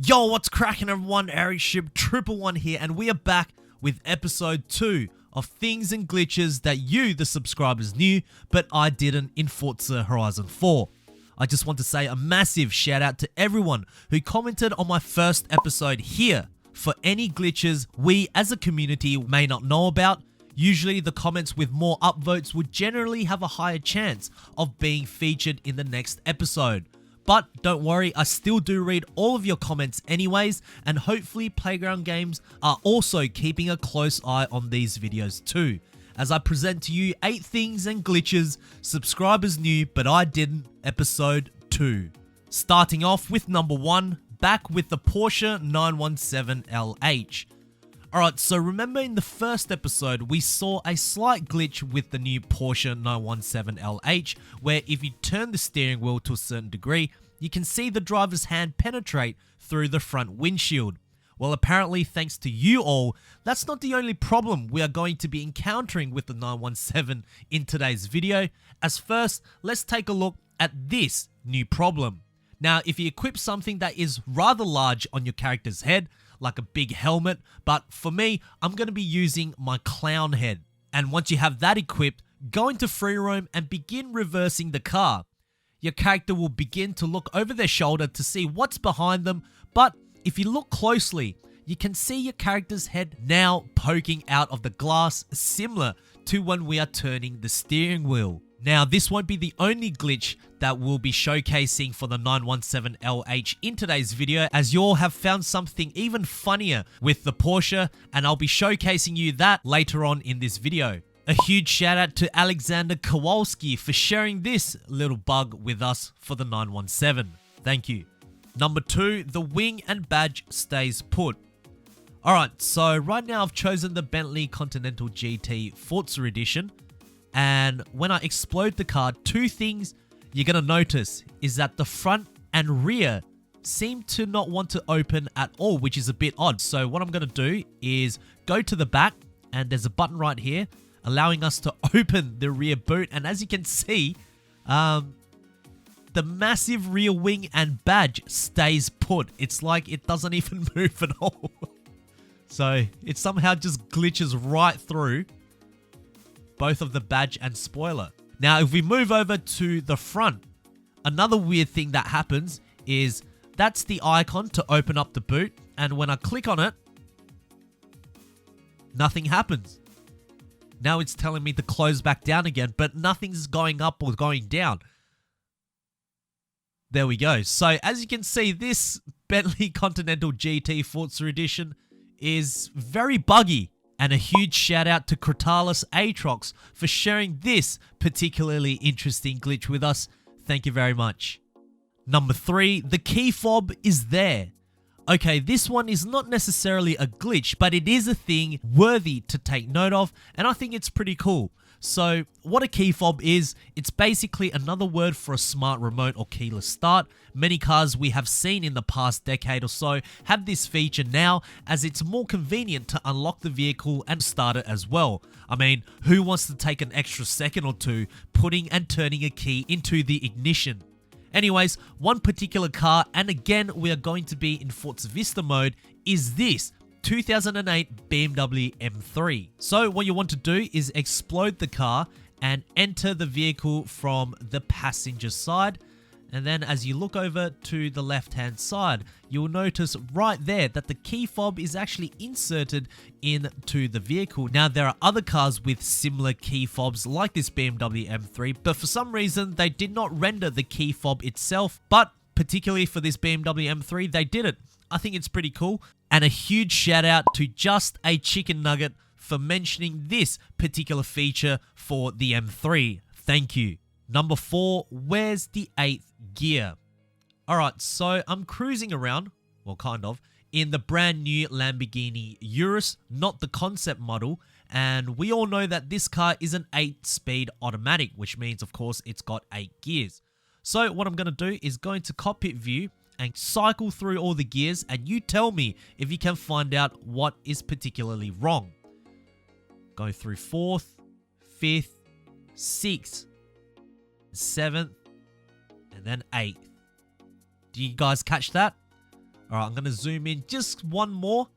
Yo, what's cracking everyone? Ericship 111 here, and we are back with episode 2 of things and glitches that you, the subscribers, knew, but I didn't in Forza Horizon 4. I just want to say a massive shout out to everyone who commented on my first episode here for any glitches we as a community may not know about. Usually the comments with more upvotes would generally have a higher chance of being featured in the next episode. But don't worry, I still do read all of your comments anyways, and hopefully Playground Games are also keeping a close eye on these videos too, as I present to you 8 things and glitches subscribers knew but I didn't, episode 2. Starting off with number 1, back with the Porsche 917LH. Alright, so remember in the first episode we saw a slight glitch with the new Porsche 917LH, where if you turn the steering wheel to a certain degree, you can see the driver's hand penetrate through the front windshield. Well, apparently thanks to you all, that's not the only problem we are going to be encountering with the 917 in today's video. As first, let's take a look at this new problem. Now, if you equip something that is rather large on your character's head, like a big helmet, but for me, I'm going to be using my clown head. And once you have that equipped, go into free roam and begin reversing the car. Your character will begin to look over their shoulder to see what's behind them, but if you look closely, you can see your character's head now poking out of the glass, similar to when we are turning the steering wheel. Now, this won't be the only glitch that we'll be showcasing for the 917LH in today's video, as you all have found something even funnier with the Porsche, and I'll be showcasing you that later on in this video. A huge shout out to Alexander Kowalski for sharing this little bug with us for the 917. Thank you. Number 2, the wing and badge stays put. Alright, so right now I've chosen the Bentley Continental GT Forza Edition. And when I explode the car, 2 things you're going to notice is that the front and rear seem to not want to open at all, which is a bit odd. So what I'm going to do is go to the back, and there's a button right here allowing us to open the rear boot. And as you can see, the massive rear wing and badge stays put. It's like it doesn't even move at all. So it somehow just glitches right through both of the badge and spoiler. Now, if we move over to the front, another weird thing that happens is that's the icon to open up the boot, and when I click on it, nothing happens. Now it's telling me to close back down again, but nothing's going up or going down. There we go. So as you can see, this Bentley Continental GT Forza Edition is very buggy. And a huge shout out to Cratalis Atrox for sharing this particularly interesting glitch with us. Thank you very much. Number 3, the key fob is there. Okay, this one is not necessarily a glitch, but it is a thing worthy to take note of, and I think it's pretty cool. So what a key fob is, it's basically another word for a smart remote or keyless start. Many cars we have seen in the past decade or so have this feature now, as it's more convenient to unlock the vehicle and start it as well. I mean, who wants to take an extra second or two putting and turning a key into the ignition? Anyways, one particular car, and again we are going to be in Forza Vista mode, is this 2008 BMW M3. So what you want to do is explode the car and enter the vehicle from the passenger side. And then as you look over to the left hand side, you'll notice right there that the key fob is actually inserted into the vehicle. Now there are other cars with similar key fobs like this BMW M3, but for some reason they did not render the key fob itself, but particularly for this BMW M3 they did it. I think it's pretty cool. And a huge shout out to Just a Chicken Nugget for mentioning this particular feature for the M3. Thank you. Number 4, where's the 8th gear? Alright, so I'm cruising around, well kind of, in the brand new Lamborghini Urus, not the concept model, and we all know that this car is an 8-speed automatic, which means of course it's got 8 gears. So what I'm going to do is go into cockpit view and cycle through all the gears, and you tell me if you can find out what is particularly wrong. Go through 4th, 5th, 6th, 7th, and then 8th. Do you guys catch that? All right, I'm going to zoom in just one more.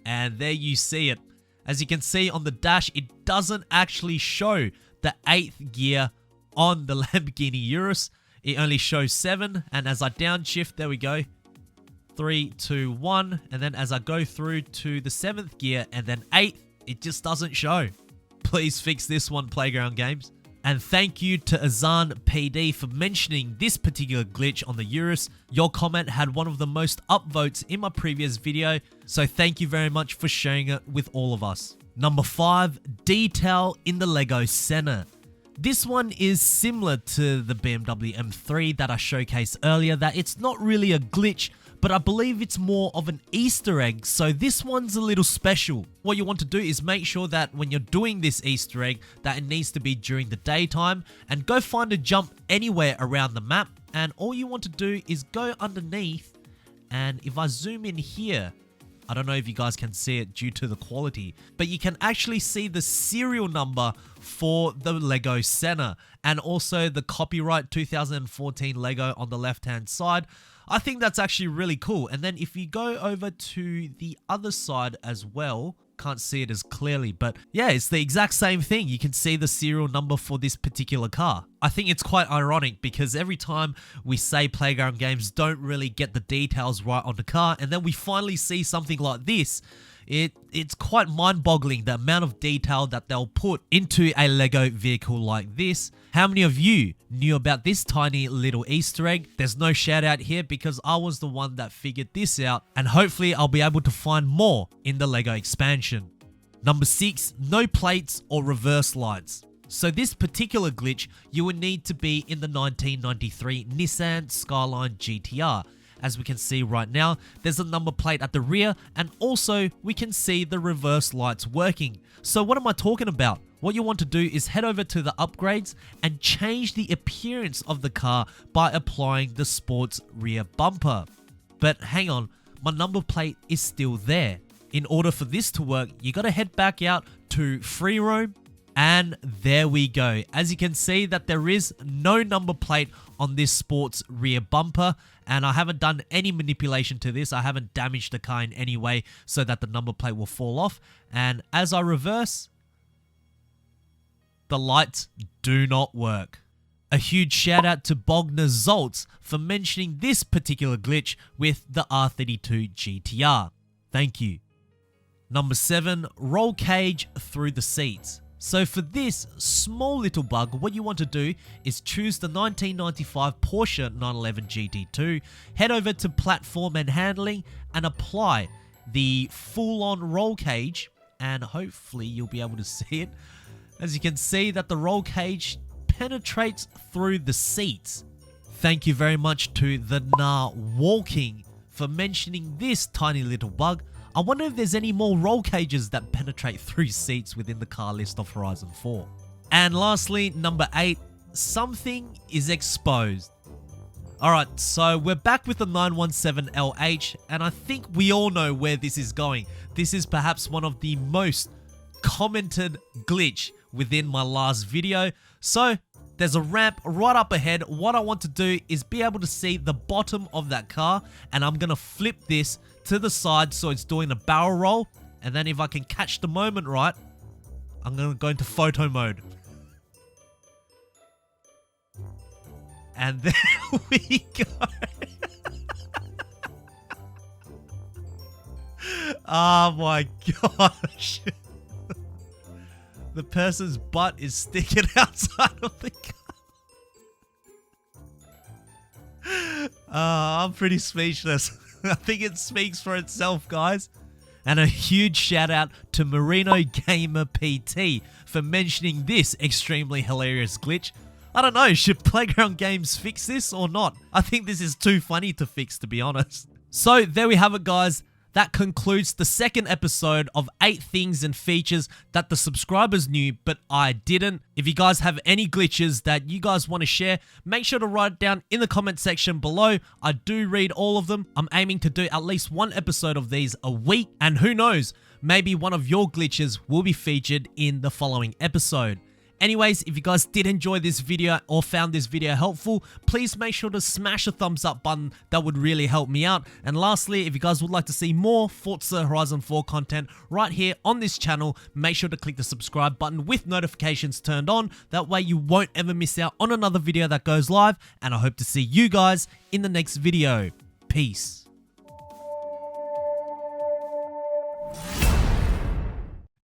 And there you see it. As you can see on the dash, it doesn't actually show the 8th gear on the Lamborghini Urus. It only shows 7. And as I downshift, there we go. 3, 2, 1. And then as I go through to the 7th gear and then 8th, it just doesn't show. Please fix this one, Playground Games. And thank you to Azan PD for mentioning this particular glitch on the Urus. Your comment had one of the most upvotes in my previous video, so thank you very much for sharing it with all of us. Number 5, detail in the Lego Senna. This one is similar to the BMW M3 that I showcased earlier, that it's not really a glitch, but I believe it's more of an Easter egg, so this one's a little special. What you want to do is make sure that when you're doing this Easter egg, that it needs to be during the daytime, and go find a jump anywhere around the map, and all you want to do is go underneath, and if I zoom in here, I don't know if you guys can see it due to the quality, but you can actually see the serial number for the Lego Senna, and also the copyright 2014 Lego on the left hand side. I think that's actually really cool. And then if you go over to the other side as well, can't see it as clearly, but yeah, it's the exact same thing. You can see the serial number for this particular car. I think it's quite ironic because every time we say Playground Games don't really get the details right on the car, and then we finally see something like this, it's quite mind-boggling the amount of detail that they'll put into a Lego vehicle like this. How many of you knew about this tiny little Easter egg? There's no shout out here because I was the one that figured this out, and hopefully I'll be able to find more in the Lego expansion. Number 6, no plates or reverse lights. So this particular glitch, you would need to be in the 1993 Nissan Skyline GTR. As we can see right now, there's a number plate at the rear, and also we can see the reverse lights working. So what am I talking about? What you want to do is head over to the upgrades and change the appearance of the car by applying the sports rear bumper. But hang on, my number plate is still there. In order for this to work, you gotta head back out to free roam, and there we go. As you can see that there is no number plate on this sports rear bumper, and I haven't done any manipulation to this. I haven't damaged the car in any way so that the number plate will fall off. And as I reverse, the lights do not work. A huge shout out to Bogner Zoltz for mentioning this particular glitch with the R32 GTR. Thank you. Number 7, roll cage through the seats. So for this small little bug, what you want to do is choose the 1995 Porsche 911 GT2, head over to platform and handling, and apply the full-on roll cage, and hopefully you'll be able to see it. As you can see that the roll cage penetrates through the seats. Thank you very much to the Nah Walking for mentioning this tiny little bug. I wonder if there's any more roll cages that penetrate through seats within the car list of Horizon 4. And lastly, number 8, something is exposed. Alright, so we're back with the 917LH, and I think we all know where this is going. This is perhaps one of the most commented glitch within my last video. So there's a ramp right up ahead. What I want to do is be able to see the bottom of that car, and I'm going to flip this to the side so it's doing a barrel roll, and then if I can catch the moment right, I'm going to go into photo mode. And there we go. Oh my gosh. The person's butt is sticking outside of the car. I'm pretty speechless. I think it speaks for itself, guys. And a huge shout out to Marino Gamer PT for mentioning this extremely hilarious glitch. I don't know, should Playground Games fix this or not? I think this is too funny to fix, to be honest. So there we have it, guys. That concludes the second episode of 8 things and features that the subscribers knew, but I didn't. If you guys have any glitches that you guys want to share, make sure to write it down in the comment section below. I do read all of them. I'm aiming to do at least one episode of these a week, and who knows, maybe one of your glitches will be featured in the following episode. Anyways, if you guys did enjoy this video or found this video helpful, please make sure to smash a thumbs up button. That would really help me out. And lastly, if you guys would like to see more Forza Horizon 4 content right here on this channel, make sure to click the subscribe button with notifications turned on. That way you won't ever miss out on another video that goes live. And I hope to see you guys in the next video. Peace.